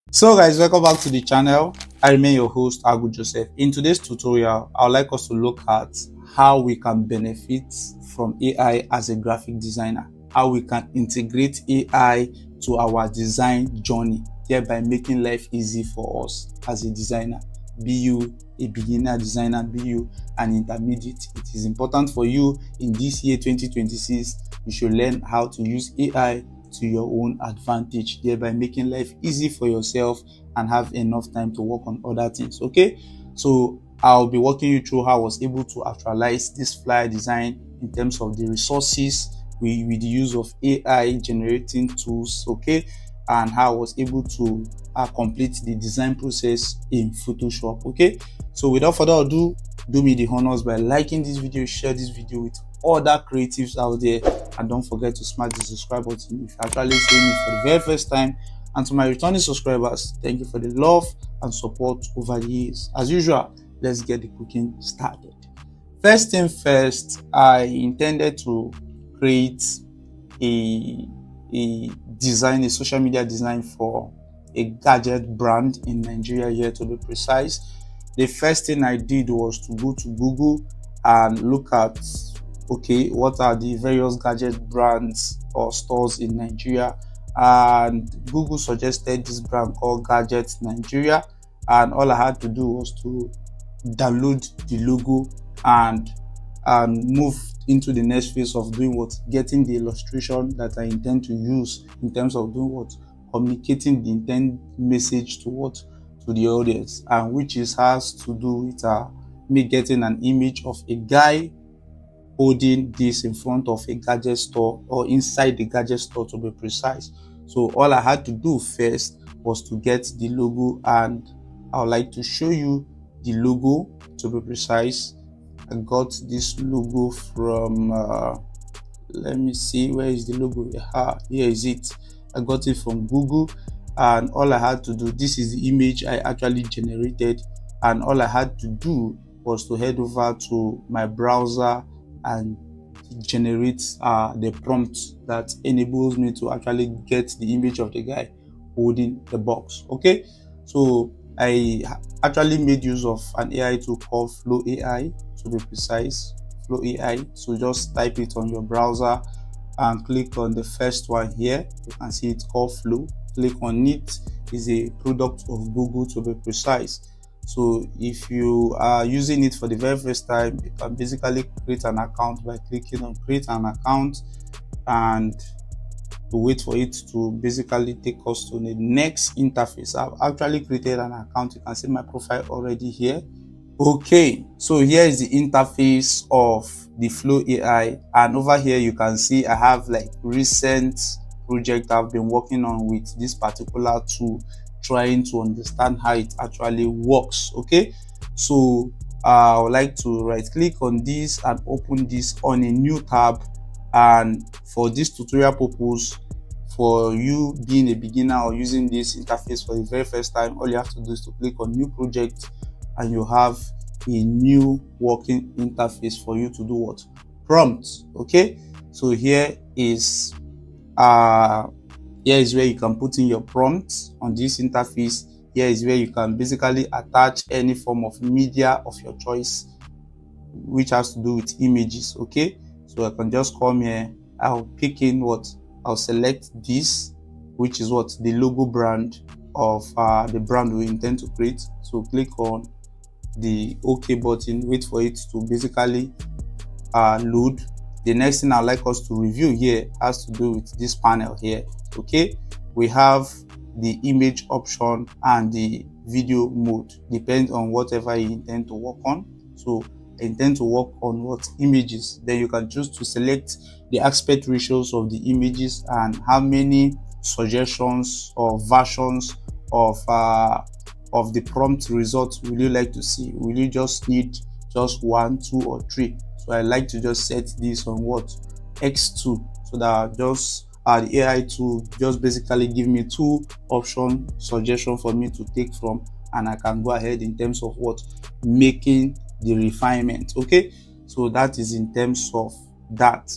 So guys, welcome back to the channel. I remain your host, Agu Joseph. In today's tutorial, I would like us to look at how we can benefit from AI as a graphic designer, how we can integrate AI to our design journey, thereby making life easy for us as a designer. Be you a beginner designer, be you an intermediate. It is important for you in this year 2026, you should learn how to use AI to your own advantage, thereby making life easy for yourself and have enough time to work on other things. Okay, so I'll be walking you through how I was able to actualize this flyer design in terms of the resources with the use of AI generating tools. Okay, and how I was able to complete the design process in Photoshop. Okay, so without further ado, do me the honors by liking this video, share this video with other creatives out there, and don't forget to smash the subscribe button if you're actually seeing me for the very first time. And to my returning subscribers, thank you for the love and support over the years. As usual, let's get the cooking started. First thing first, I intended to create a a social media design for a gadget brand in Nigeria, here to be precise. The first thing I did was to go to Google and look at, okay, what are the various gadget brands or stores in Nigeria, and Google suggested this brand called Gadget Nigeria, and all I had to do was to download the logo and move into the next phase of doing what, getting the illustration that I intend to use in terms of doing what, communicating the intent message to what, to the audience, and which is has to do with me getting an image of a guy holding this in front of a gadget store, or inside the gadget store to be precise. So all I had to do first was to get the logo, and I would like to show you the logo to be precise. I got this logo from let me see, where is the logo? Here is it. I got it from Google, and all I had to do, this is the image I actually generated, and all I had to do was to head over to my browser and generate the prompt that enables me to actually get the image of the guy holding the box. Okay, so I actually made use of an AI tool called Flow AI, to be precise. Flow AI. So just type it on your browser and click on the first one here. You can see it's called Flow. Click on it. It's a product of Google, to be precise. So if you are using it for the very first time, you can basically create an account by clicking on create an account, and to wait for it to basically take us to the next interface. I've actually created an account. You can see my profile already here. Okay, so here is the interface of the Flow AI, and over here you can see I have like recent project I've been working on with this particular tool, trying to understand how it actually works. Okay, so I would like to right click on this and open this on a new tab, and for this tutorial purpose, for you being a beginner or using this interface for the very first time, all you have to do is to click on new project, and you have a new working interface for you to do what, prompt. Okay, so here is where you can put in your prompts on this interface. Here is where you can basically attach any form of media of your choice, which has to do with images. Okay, so I can just come here, I'll pick in what, I'll select this, which is what, the logo brand of the brand we intend to create. So click on the OK button, wait for it to basically load. The next thing I'd like us to review here has to do with this panel here. Okay, we have the image option and the video mode, depends on whatever you intend to work on. So I intend to work on what, images. Then you can choose to select the aspect ratios of the images and how many suggestions or versions of the prompt results will you like to see. Will you just need just 1, 2, or 3? So I like to just set this on what, X2, so that just the AI tool just basically give me 2 option suggestion for me to take from, and I can go ahead in terms of what, making the refinement. Okay, so that is in terms of that.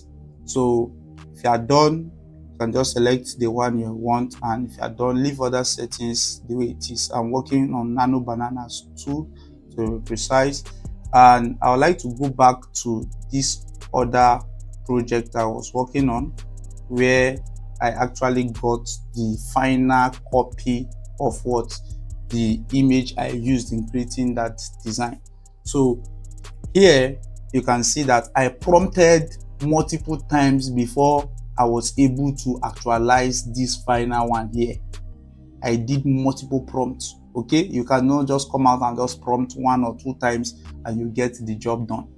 So if you are done can just select the one you want, and if you are done, leave other settings the way it is. I'm working on Nano Bananas 2 to be precise, and I would like to go back to this other project I was working on, where I actually got the final copy of what the image I used in creating that design. So here you can see that I prompted multiple times before I was able to actualize this final one here. I did multiple prompts. Okay, you cannot just come out and just prompt 1 or 2 times and you get the job done.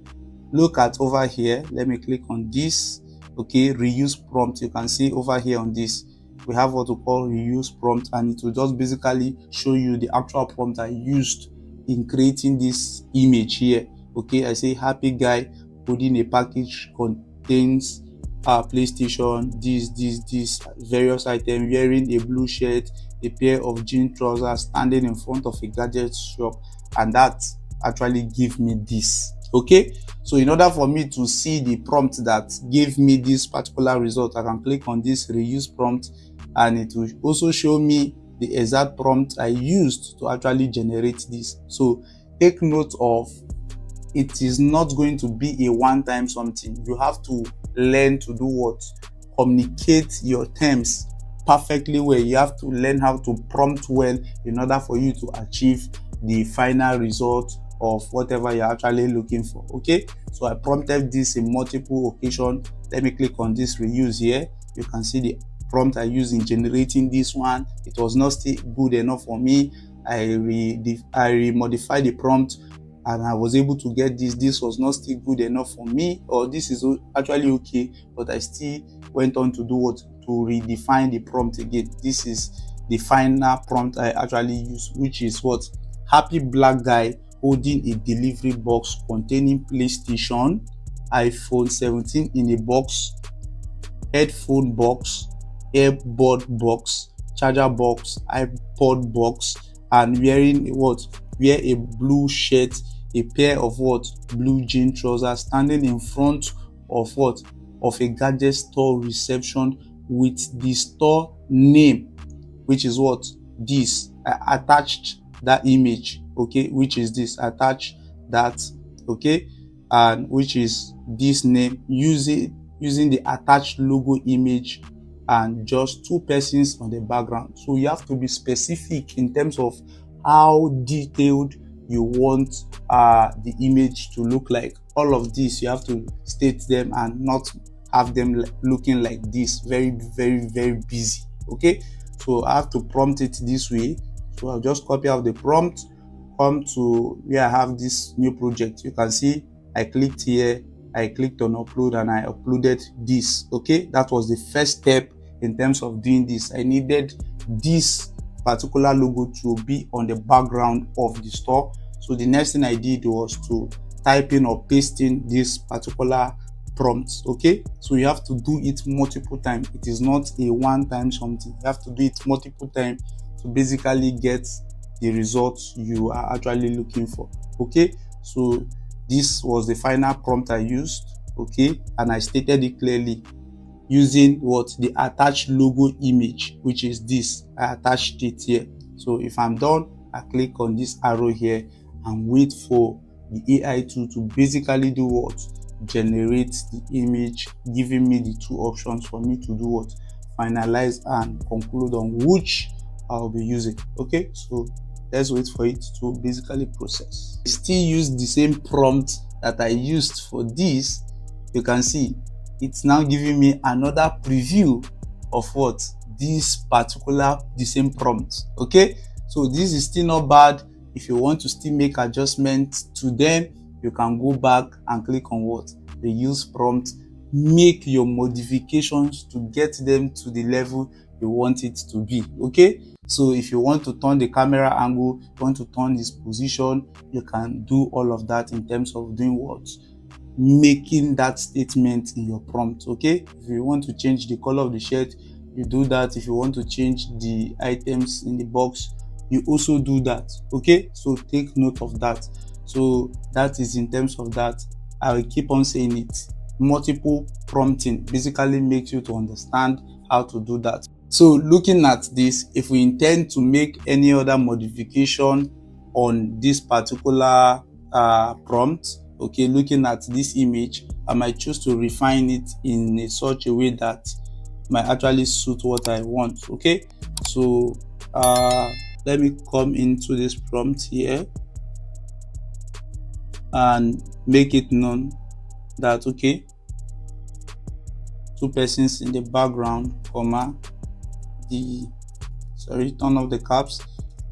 Look at over here. Let me click on this. Okay, reuse prompt. You can see over here on this, we have what we call reuse prompt, and it will just basically show you the actual prompt I used in creating this image here. Okay, I say happy guy holding a package contains PlayStation, this various items, wearing a blue shirt, a pair of jean trousers, standing in front of a gadget shop, and that actually give me this. Okay, so in order for me to see the prompt that gave me this particular result, I can click on this reuse prompt, and it will also show me the exact prompt I used to actually generate this. So take note of, it is not going to be a one-time something. You have to learn to do what? Communicate your terms perfectly well. You have to learn how to prompt well in order for you to achieve the final result of whatever you're actually looking for. Okay, so I prompted this in multiple occasions. Let me click on this reuse here. You can see the prompt I used in generating this one. It was not still good enough for me. I modified the prompt and I was able to get this. This was not still good enough for me, or this is actually okay, but I still went on to do what? To redefine the prompt again. This is the final prompt I actually used, which is what? Happy black guy holding a delivery box containing PlayStation, iPhone 17 in a box, headphone box, earbud box, charger box, iPod box, and wearing what? Wear a blue shirt, a pair of what? Blue jean trousers, standing in front of what? Of a gadget store reception with the store name, which is what? This. I attached that image, okay, which is this. Attach that, okay, and which is this name, using the attached logo image, and just 2 persons on the background. So you have to be specific in terms of how detailed you want the image to look like. All of this you have to state them and not have them looking like this, very busy. Okay, so I have to prompt it this way. So I'll just copy out the prompt, come to where I have this new project. You can see I clicked here, I clicked on upload, and I uploaded this. Okay, that was the first step in terms of doing this. I needed this particular logo to be on the background of the store. So the next thing I did was to type in or paste in this particular prompt. Okay, so you have to do it multiple times. It is not a one-time something. You have to do it multiple times to basically get the results you are actually looking for. Okay, so this was the final prompt I used. Okay, and I stated it clearly using what? The attached logo image, which is this. I attached it here. So if I'm done, I click on this arrow here and wait for the AI tool to basically do what? Generate the image, giving me the 2 options for me to do what? Finalize and conclude on which I'll be using. Okay, so let's wait for it to basically process. I still use the same prompt that I used for this. You can see it's now giving me another preview of what? This particular, the same prompt. Okay, so this is still not bad. If you want to still make adjustments to them, you can go back and click on what? The use prompt, make your modifications to get them to the level you want it to be. Okay, so if you want to turn the camera angle, you want to turn this position, you can do all of that in terms of doing what? Making that statement in your prompt. Okay, if you want to change the color of the shirt, you do that. If you want to change the items in the box, you also do that. Okay, so take note of that. So that is in terms of that. I will keep on saying it. Multiple prompting basically makes you to understand how to do that. So looking at this, if we intend to make any other modification on this particular prompt, okay, looking at this image, I might choose to refine it in such a way that might actually suit what I want. Okay, so let me come into this prompt here and make it known that, okay, two persons in the background, comma, turn off the caps,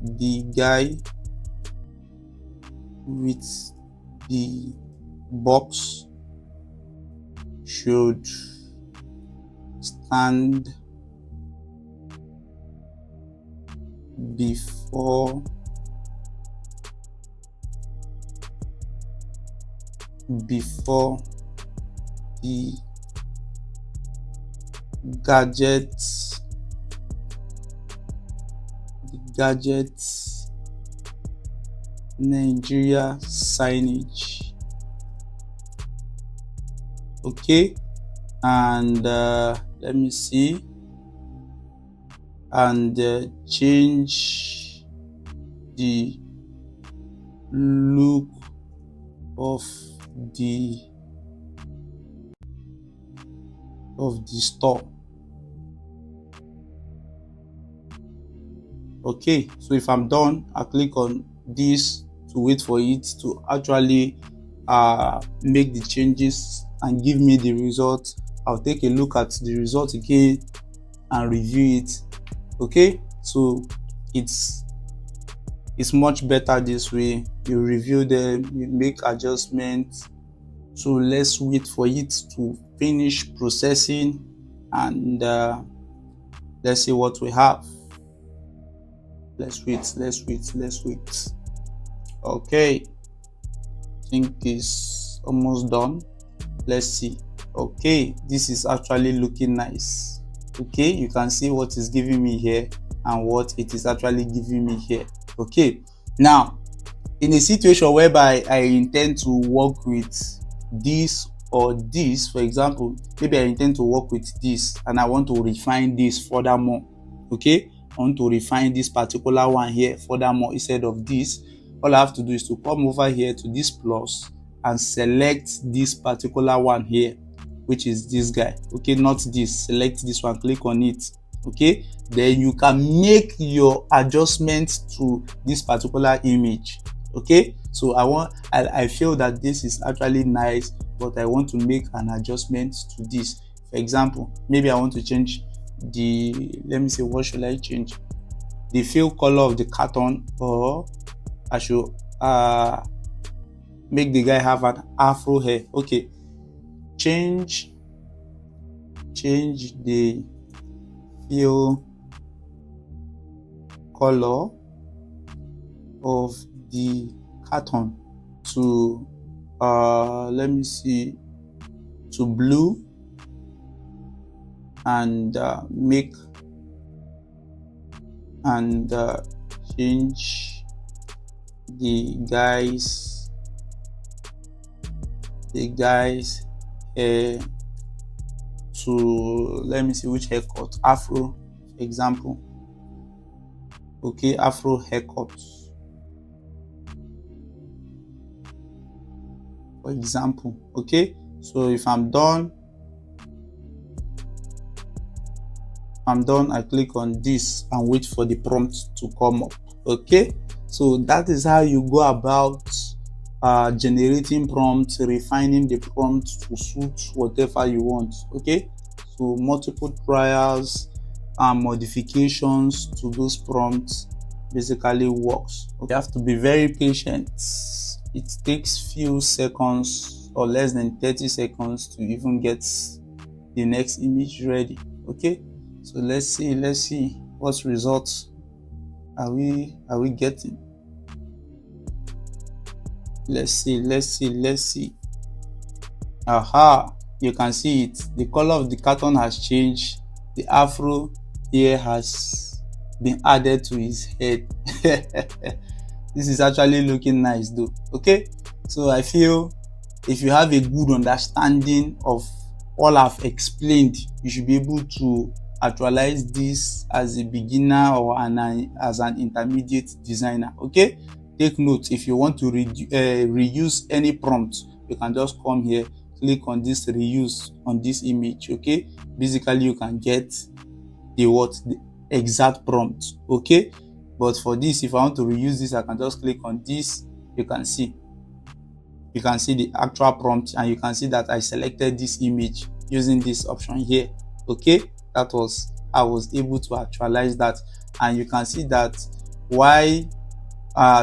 the guy with the box should stand before the gadget Nigeria signage. Okay, and let me see, and change the look of the store. Okay, so if I'm done, I click on this to wait for it to actually make the changes and give me the result. I'll take a look at the result again and review it. Okay, so it's much better this way. You review them, you make adjustments. So let's wait for it to finish processing, and let's see what we have. Let's wait. Okay, I think it's almost done. Let's see. Okay, this is actually looking nice. Okay, you can see what is giving me here and what it is actually giving me here. Okay, now in a situation whereby I intend to work with this or this, for example, maybe I intend to work with this and I want to refine this furthermore. Okay, I want to refine this particular one here furthermore instead of this. All I have to do is to come over here to this plus and select this particular one here, which is this guy. Okay, not this. Select this one, click on it. Okay, then you can make your adjustments to this particular image. Okay, so I feel that this is actually nice, but I want to make an adjustment to this. For example, maybe I want to change let me see, what should I change? The fill color of the carton, or I should make the guy have an afro hair. Okay, change the fill color of the carton to let me see, to blue, and make and change the guy's hair to, let me see which haircut, afro, for example. Okay, afro haircut, for example. Okay, so if I'm done, I click on this and wait for the prompt to come up. Okay, so that is how you go about generating prompts, refining the prompt to suit whatever you want. Okay, so multiple trials and modifications to those prompts basically works. Okay, you have to be very patient. It takes few seconds or less than 30 seconds to even get the next image ready. Okay, so let's see what results are we getting. Let's see. Aha, you can see it. The color of the carton has changed. The afro here has been added to his head. This is actually looking nice though. Okay, so I feel if you have a good understanding of all I've explained, you should be able to actualize this as a beginner or as an intermediate designer. Okay, take note, if you want to reuse any prompt, you can just come here, click on this reuse on this image. Okay, basically you can get the exact prompt. Okay, but for this, if I want to reuse this, I can just click on this. You can see the actual prompt, and you can see that I selected this image using this option here. Okay, that was, I was able to actualize that. And you can see that while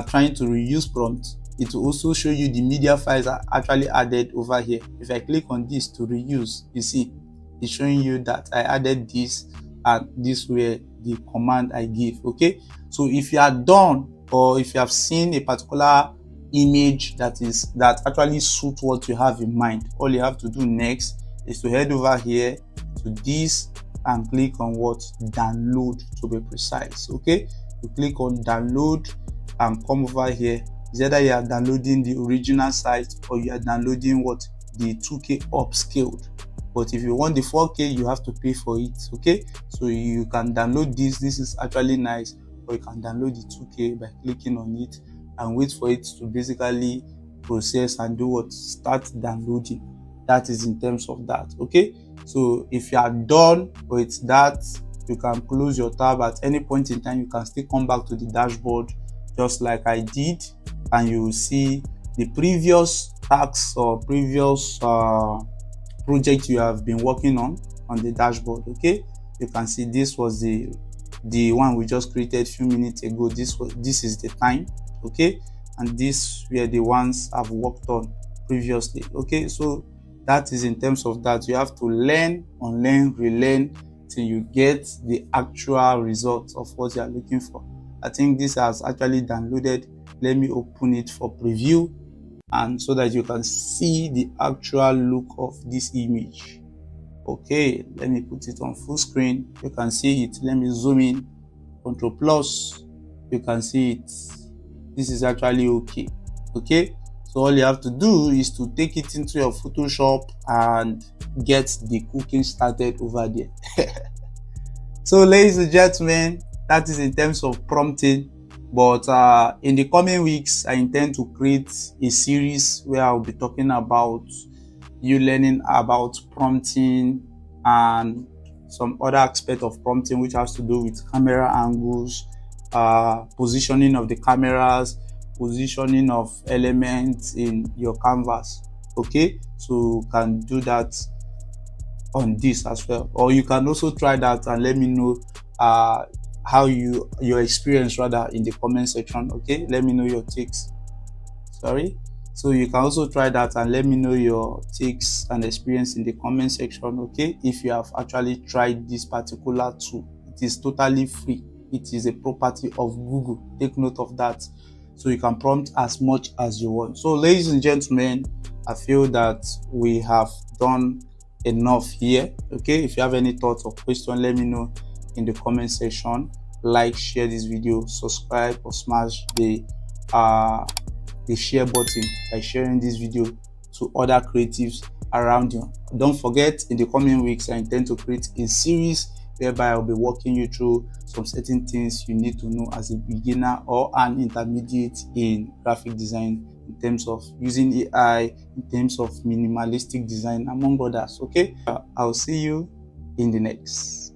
trying to reuse prompt, it will also show you the media files are actually added over here. If I click on this to reuse, you see it's showing you that I added this, and this were the command I gave. Okay, so if you are done, or if you have seen a particular image that actually suits what you have in mind, all you have to do next is to head over here to this and click on what, download, to be precise. Okay, you click on download and come over here. It's either you are downloading the original site, or you are downloading what, the 2K upscaled. But if you want the 4K, you have to pay for it. Okay, so you can download this is actually nice, or you can download the 2K by clicking on it and wait for it to basically process and do what, start downloading. That is in terms of that. Okay, so if you are done with that, you can close your tab at any point in time. You can still come back to the dashboard just like I did, and you will see the previous tasks or previous project you have been working on the dashboard. Okay, you can see this was the one we just created a few minutes ago. This is the time. Okay, and these were the ones I've worked on previously. Okay, so that is in terms of that. You have to learn, unlearn, relearn till you get the actual results of what you are looking for. I think this has actually downloaded. Let me open it for preview, and so that you can see the actual look of this image. Okay, let me put it on full screen. You can see it. Let me zoom in, Control Plus. You can see it. This is actually okay. Okay, so all you have to do is to take it into your Photoshop and get the cooking started over there. So ladies and gentlemen, that is in terms of prompting. But in the coming weeks, I intend to create a series where I'll be talking about you learning about prompting and some other aspect of prompting, which has to do with camera angles, positioning of the cameras, positioning of elements in your canvas. Okay, so you can do that on this as well, or you can also try that and let me know how your experience rather in the comment section. Okay, let me know your takes. So you can also try that and let me know your takes and experience in the comment section. Okay, if you have actually tried this particular tool, it is totally free. It is a property of Google. Take note of that. So you can prompt as much as you want. So ladies and gentlemen, I feel that we have done enough here. Okay, if you have any thoughts or questions, let me know in the comment section. Like, share this video, subscribe, or smash the share button by sharing this video to other creatives around you. Don't forget, in the coming weeks, I intend to create a series whereby I'll be walking you through some certain things you need to know as a beginner or an intermediate in graphic design, in terms of using AI, in terms of minimalistic design, among others. Okay, I'll see you in the next.